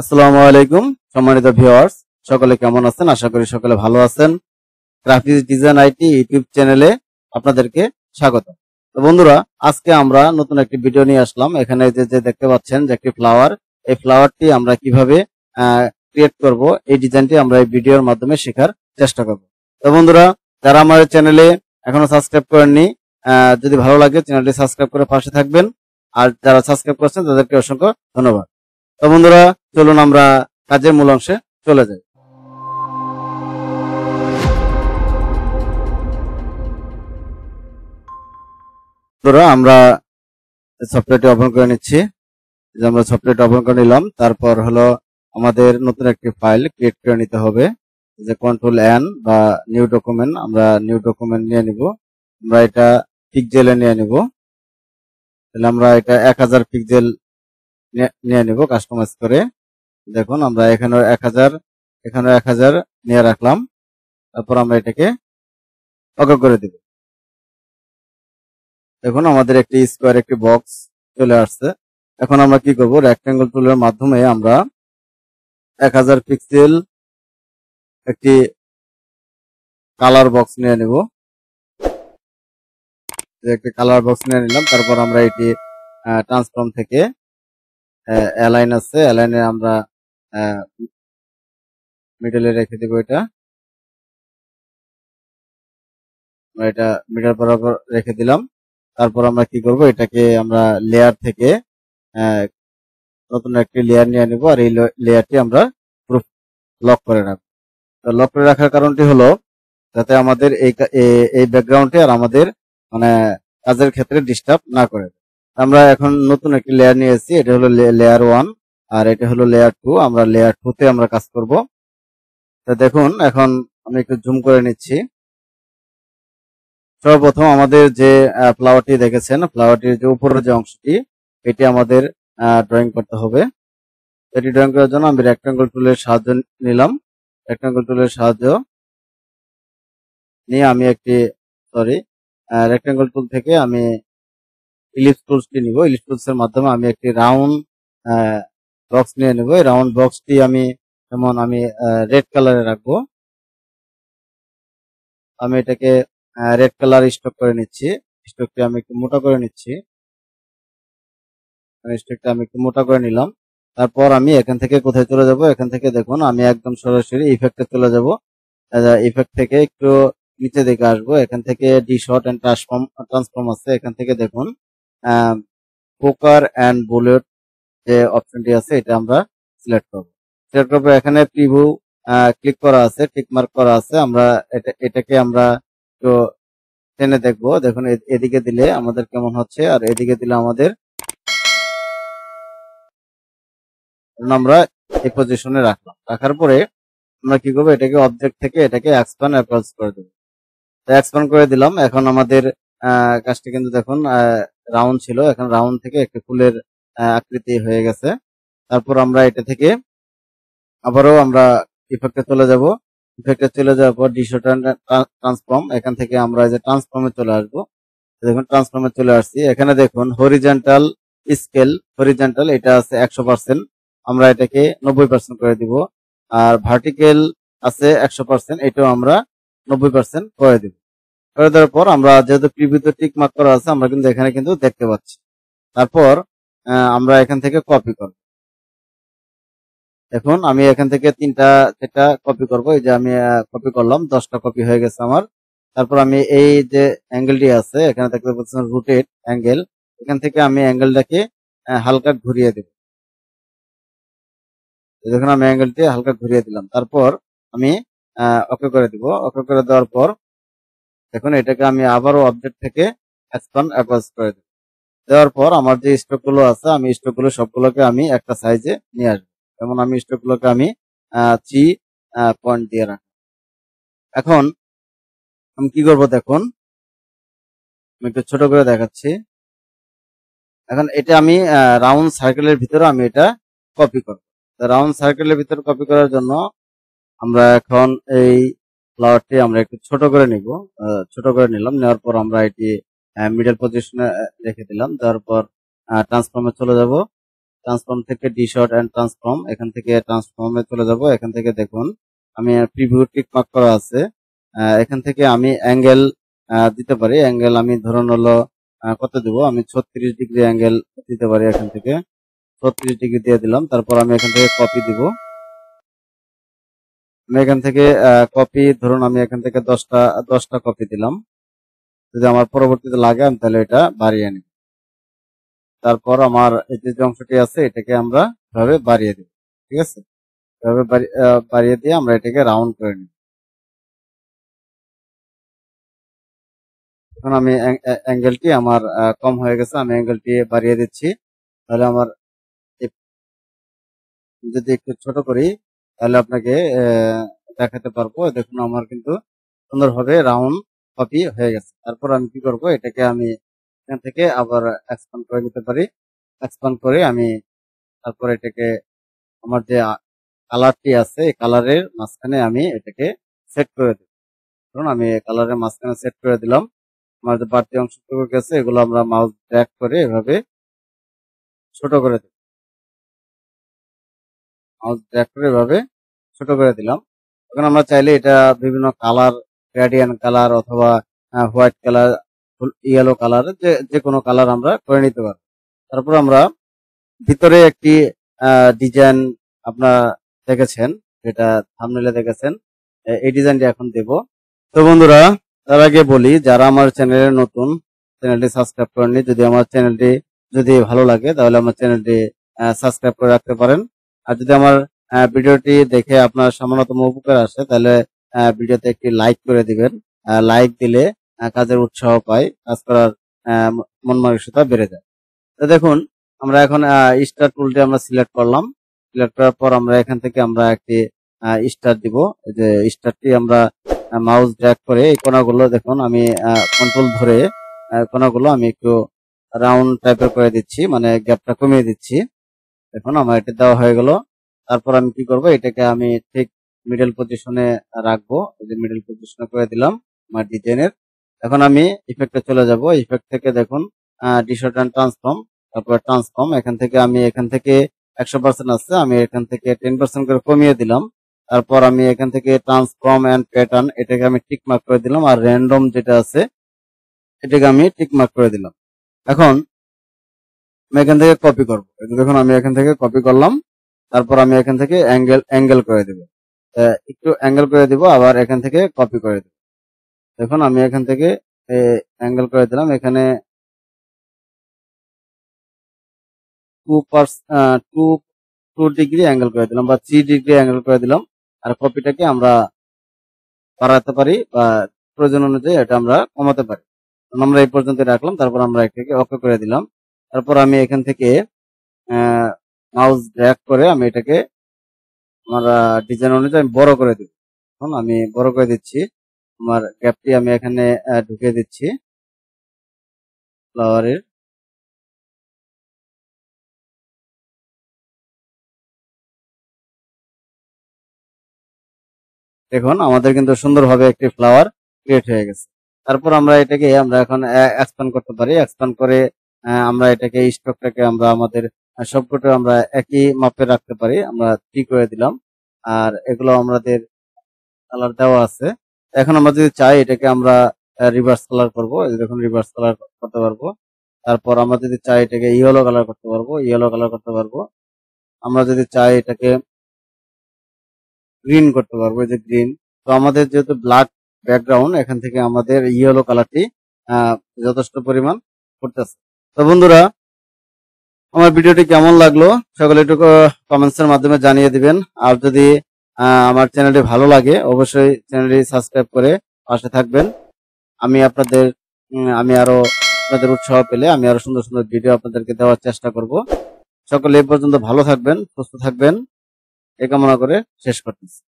আসসালামু আলাইকুম সম্মানিত ভিউয়ার্স, সকলে কেমন আছেন? আশা করি সকলে ভালো আছেন। গ্রাফিক্স ডিজাইন আইটি ইউটিউব চ্যানেলে আপনাদেরকে স্বাগত। তো বন্ধুরা, আজকে আমরা নতুন একটি ভিডিও নিয়ে আসলাম। এখানে যে দেখতে পাচ্ছেন যে একটি ফ্লাওয়ার, এই ফ্লাওয়ারটি আমরা কিভাবে ক্রিয়েট করব, এই ডিজাইনটি আমরা এই ভিডিওর মাধ্যমে শেখার চেষ্টা করব। তো বন্ধুরা, যারা আমার চ্যানেলে এখনো সাবস্ক্রাইব করেননি, যদি ভালো লাগে চ্যানেলটি সাবস্ক্রাইব করে পাশে থাকবেন। আর যারা সাবস্ক্রাইব করেছেন তাদেরকে অসংখ্য ধন্যবাদ। তো বন্ধুরা, চলুন আমরা কাজের মূল অংশে চলে যাই। বন্ধুরা, আমরা সফটওয়্যারটি ওপেন করে নিচ্ছি। যে আমরা সফটওয়্যারটি ওপেন করে নিলাম, তারপর হলো আমাদের নতুন একটি ফাইল ক্রিয়েট করে নিতে হবে। যে কন্ট্রোল এন বা নিউ ডকুমেন্ট, আমরা নিউ ডকুমেন্ট নিয়ে নিব। আমরা এটা পিক্সেলে নিয়ে নিব। তাহলে আমরা এটা 1000 পিক্সেল নিয়ে নিব কাস্টমাইজ করে। দেখুন, আমরা এখানে 1000 নিয়ে রাখলাম। তারপর আমরা এটাকে ওকে করে দিব। দেখুন, আমাদের একটি স্কোয়ার একটি বক্স চলে আসছে। এখন আমরা কি করব, রেক্ট্যাঙ্গেল টুলের মাধ্যমে আমরা 1000 পিক্সেল একটি কালার বক্স নিয়ে নিব। একটি কালার বক্স নিয়ে নিলাম। তারপর আমরা এটি ট্রান্সফর্ম থেকে অ্যালাইন আছে, অ্যালাইনে আমরা মিডলে রেখে দেব। এটা মিডল বরাবর রেখে দিলাম। তারপর আমরা কি করব, এটাকে আমরা লেয়ার থেকে নতুন একটি লেয়ার নিয়ে নিব। আর এই লেয়ারটি আমরা পুরো লক করে রাখবো। লক করে রাখার কারণটি হলো যাতে আমাদের এই ব্যাকগ্রাউন্ডে আর আমাদের মানে কাজের ক্ষেত্রে ডিস্টার্ব না করে। আমরা এখন নতুন একটি লেয়ার নিয়েছি, এটা হলো লেয়ার 1 আর এটা হলো লেয়ার 2। আমরা লেয়ার 2 তে আমরা কাজ করব। তো দেখুন, এখন আমি একটু জুম করে নিচ্ছি। সর্বপ্রথম আমাদের যে ফ্লাওয়ারটি দেখেছেন, ফ্লাওয়ারটির যে উপরের যে অংশটি, এটি আমাদের ড্রয়িং করতে হবে। এটি ড্রয়িং করার জন্য আমি রেক্ট্যাঙ্গেল টুলের সাহায্য নিলাম। রেক্ট্যাঙ্গেল টুলের সাহায্য নিয়ে আমি একটি রেক্ট্যাঙ্গেল টুল থেকে আমি ইলিপস টুলসটি নিব। ইলিপস টুলস এর মাধ্যমে আমি একটি রাউন্ড বক্স নিয়ে নেব। এই রাউন্ড বক্সটি আমি রেড কালারে রাখবো। আমি এটাকে রেড কালার স্ট্রোক করে নিচ্ছি। স্ট্রোকটি আমি একটু মোটা করে নিচ্ছি। স্ট্রোকটা আমি একটু মোটা করে নিলাম। তারপর আমি এখান থেকে কোথায় চলে যাব, এখান থেকে দেখুন আমি একদম সরাসরি ইফেক্টে চলে যাব। ইফেক্ট থেকে একটু নিচে দিকে আসবো। এখান থেকে ডি শর্ট এন্ড ট্রান্সফর্ম আছে, এখান থেকে দেখুন পোকার এন্ড বুলেট যে অপশনটি আছে, এটা আমরা সিলেক্ট করব। এখানে প্রিভিউ ক্লিক করা আছে, টিক মার্ক করা আছে। আমরা এটাকে আমরা একটু টেনে দেখবো। দেখুন, এদিকে দিলে আমাদের কেমন হচ্ছে আর এদিকে দিলে আমাদের, আমরা এই পজিশনে রাখলাম। রাখার পরে আমরা কি করবো, এটাকে অবজেক্ট থেকে এটাকে এক্সপ্যান্ড অ্যাপ্রোচ করে দেবো। এক্সপ্যান্ড করে দিলাম। এখন আমাদের কাজটি কিন্তু দেখুন রাউন্ড ছিল, এখন রাউন্ড থেকে একটি ফুলের আকৃতি হয়ে গেছে। তারপর আমরা এটা থেকে আবারও আমরা ইফেক্টে চলে যাব। ইফেক্টে চলে যাওয়ার পর ডিশর্ট ট্রান্সফর্ম, এখান থেকে আমরা যে ট্রান্সফর্মে চলে আসবো। দেখুন, ট্রান্সফর্মে চলে আসছি। এখানে দেখুন হরিজন্টাল স্কেল, হরিজন্টাল এটা আছে 100%, আমরা এটাকে 90% করে দিব। আর ভার্টিক্যাল আছে 100%, এটাও আমরা 90% করে দিব। করে দেওয়ার পর আমরা যেহেতু প্রিভিউতে টিক মার্ক করা আছে, আমরা কিন্তু এখানে কিন্তু দেখতে পাচ্ছি। তারপর আমরা এখান থেকে কপি করব। এখন আমি এখান থেকে 3টা কপি করব। এই যে আমি কপি করলাম, 10টা কপি হয়ে গেছে আমার। তারপর আমি এই যে অ্যাঙ্গেলটি আছে, এখানে দেখতে পাচ্ছেন রোটেট অ্যাঙ্গেল, এখান থেকে আমি অ্যাঙ্গেলটাকে হালকা ঘুরিয়ে দেব। দেখুন, আমি অ্যাঙ্গেলটি হালকা ঘুরিয়ে দিলাম। তারপর আমি ওকে করে দিব। ওকে করে দেওয়ার পর দেখুন, এটাকে আমি আবারও অবজেক্ট থেকে এক্সপ্যান্ড অ্যাপ্রোচ করে দেব। দেওয়ার পর আমার যে স্ট্রোকগুলো আছে, আমি স্ট্রোকগুলো সবগুলোকে আমি একটা সাইজে নিয়ে আসবো। যেমন আমি স্ট্রোকগুলোকে আমি 3 পয়েন্ট দিয়ে রাখবো। এখন আমি কি করব, দেখুন আমি একটু ছোট করে দেখাচ্ছি। এখন এটা আমি রাউন্ড সার্কেলের ভিতরে আমি এটা কপি করব। রাউন্ড সার্কেলের ভিতরে কপি করার জন্য আমরা এখন এই ফ্লাওয়ারটি আমরা একটু ছোট করে নিব। ছোট করে নিলাম, নেওয়ার পর আমরা এটি মিডল পজিশনে রেখে দিলাম। তারপর ট্রান্সফর্মে চলে যাব। ট্রান্সফর্ম থেকে ডি শর্ট এন্ড ট্রান্সফর্ম, এখান থেকে ট্রান্সফর্মে চলে যাব। এখান থেকে দেখুন আমি প্রিভিউ টিক মার্ক করা আছে। এখান থেকে আমি অ্যাঙ্গেল দিতে পারি। অ্যাঙ্গেল আমি ধরুন হলো কত দিব, আমি 36 ডিগ্রি অ্যাঙ্গেল দিতে পারি। এখান থেকে 36 ডিগ্রি দিয়ে দিলাম। তারপর আমি এখান থেকে কপি দিব। আমি এখান থেকে কপি ধরুন আমি এখান থেকে 10টা কপি দিলাম। যদি আমার পরবর্তীতে লাগে আমি তাহলে এটা বাড়িয়ে নিব। তারপর আমার এই যে অংশটি আছে এটাকে আমরা এভাবে বাড়িয়ে দিব। ঠিক আছে, এভাবে বাড়িয়ে দিয়ে আমরা এটাকে রাউন্ড করে নিব। এখন আমি অ্যাঙ্গেলটি আমার কম হয়ে গেছে, আমি অ্যাঙ্গেলটি বাড়িয়ে দিচ্ছি। তাহলে আমার যদি একটু ছোট করি তাহলে আপনাকে দেখাতে পারবো। দেখুন আমার কিন্তু সুন্দরভাবে রাউন্ড কপি হয়ে গেছে। তারপর আমি কি করব, এটাকে আমি এখান থেকে আবার এক্সপান্ড করে নিতে পারি। এক্সপান্ড করে আমি তারপর এটাকে আমার যে কালারটি আছে এই কালারের মাঝখানে আমি এটাকে সেট করে দেব। ধরুন আমি কালারের মাঝখানে সেট করে দিলাম। আমার যে বাড়তি অংশটুকু গেছে এগুলো আমরা মাউস ড্র্যাগ করে এভাবে ছোট করে দেব। মাউস ড্র্যাগ করে এভাবে ছোট করে দিলাম। এখন আমরা চাইলে এটা বিভিন্ন কালার, গ্রেডিয়েন্ট কালার অথবা হোয়াইট কালার, ইয়েলো কালার, যে কোনো কালার আমরা করে নিতে পারবো। তারপর আমরা ভিতরে একটি ডিজাইন আপনারা দেখেছেন, যেটা থাম্বনেইলে দেখেছেন, এই ডিজাইনটি এখন দেব। তো বন্ধুরা, তার আগে বলি যারা আমার চ্যানেলে নতুন, চ্যানেলটি সাবস্ক্রাইব করেননি, যদি আমার চ্যানেলটি যদি ভালো লাগে তাহলে আমার চ্যানেলটি সাবস্ক্রাইব করে রাখতে পারেন। আর যদি আমার ভিডিওটি দেখে আপনার সামান্যতম উপকার আসে তাহলে ভিডিওতে একটি লাইক করে দিবেন। লাইক দিলে কাজের উৎসাহ পাই, কাজ করার মন মানসিকতা বেড়ে যায়। তো দেখুন আমরা এখন স্টার টুলটি আমরা সিলেক্ট করলাম। সিলেক্ট করার পর আমরা এখান থেকে আমরা একটি স্টার দিব। যে স্টারটি আমরা মাউস ড্র্যাগ করে এই কোণাগুলো দেখুন আমি কন্ট্রোল ধরে কোণাগুলো আমি একটু রাউন্ড টাইপের করে দিচ্ছি, মানে গ্যাপটা কমিয়ে দিচ্ছি। দেখুন আমার এটা দেওয়া হয়ে গেল। তারপর আমি কি করব, এটাকে আমি ঠিক মিডল পজিশনে রাখবো। এই যে মিডল পজিশনে করে দিলাম আমার ডিজাইনের। এখন আমি ইফেক্টে চলে যাব। ইফেক্ট থেকে দেখুন ডিশর্ট এন্ড ট্রান্সফর্ম, তারপর ট্রান্সফর্ম। এখান থেকে 100% আছে, আমি এখান থেকে 10% করে কমিয়ে দিলাম। তারপর আমি এখান থেকে ট্রান্সফর্ম এন্ড প্যাটার্ন এটাকে আমি টিক মার্ক করে দিলাম। আর র্যান্ডম যেটা আছে এটাকে আমি টিক মার্ক করে দিলাম। এখন আমি এখান থেকে কপি করবো। দেখুন আমি এখান থেকে কপি করলাম। তারপর আমি এখান থেকে অ্যাঙ্গেল করে দিব, একটু অ্যাঙ্গেল করে দিব, আবার এখান থেকে কপি করে দিব। দেখুন আমি এখান থেকে অ্যাঙ্গেল করে দিলাম। এখানে 2 ডিগ্রি অ্যাঙ্গেল করে দিলাম বা 3 ডিগ্রি অ্যাঙ্গেল করে দিলাম। আর কপিটাকে আমরা বাড়াতে পারি বা প্রয়োজন অনুযায়ী এটা আমরা কমাতে পারি। আমরা এই পর্যন্ত রাখলাম। তারপর আমরা এটাকে ওকে করে দিলাম। তারপর আমি এখান থেকে মাউস ড্র্যাগ করে আমি এটাকে আমার ডিজাইন অনুযায়ী বড় করে দিব। এখন আমি বড় করে দিচ্ছি। আমার গ্যাপটি আমি এখানে ঢুকিয়ে দিচ্ছি ফ্লাওয়ারের। দেখুন আমাদের কিন্তু সুন্দরভাবে একটি ফ্লাওয়ার ক্রিয়েট হয়ে গেছে। তারপর আমরা এটাকে আমরা এখন এক্সপ্যান্ড করতে পারি। এক্সপ্যান্ড করে আমরা এটাকে স্টকটাকে আমরা আমাদের সবকটা আমরা একই মাপে রাখতে পারি। আমরা 3 করে দিলাম। আর এগুলো আমাদের কালার দেওয়া আছে। এখন আমরা যদি চাই এটাকে আমরা রিভার্স কালার করবো। দেখুন রিভার্স কালার করতে পারবো। তারপর আমরা যদি চাই এটাকে ইয়েলো কালার করতে পারবো, ইয়েলো কালার করতে পারবো। আমরা যদি চাই এটাকে গ্রিন করতে পারবো, এই যে গ্রিন। তো আমাদের যেহেতু ব্ল্যাক ব্যাকগ্রাউন্ড, এখান থেকে আমাদের ইয়েলো কালারটি যথেষ্ট পরিমাণ করতেছে। তো বন্ধুরা, আমার ভিডিওটি কেমন লাগলো সকলে একটু কমেন্টসের মাধ্যমে জানিয়ে দিবেন। আর যদি আমার চ্যানেলটি ভালো লাগে অবশ্যই চ্যানেলটি সাবস্ক্রাইব করে পাশে থাকবেন। আমি আরো আপনাদের উৎসাহ পেলে আমি আরো সুন্দর সুন্দর ভিডিও আপনাদেরকে দেওয়ার চেষ্টা করব। সকলে এই পর্যন্ত ভালো থাকবেন, সুস্থ থাকবেন এই কামনা করে শেষ করতেছি।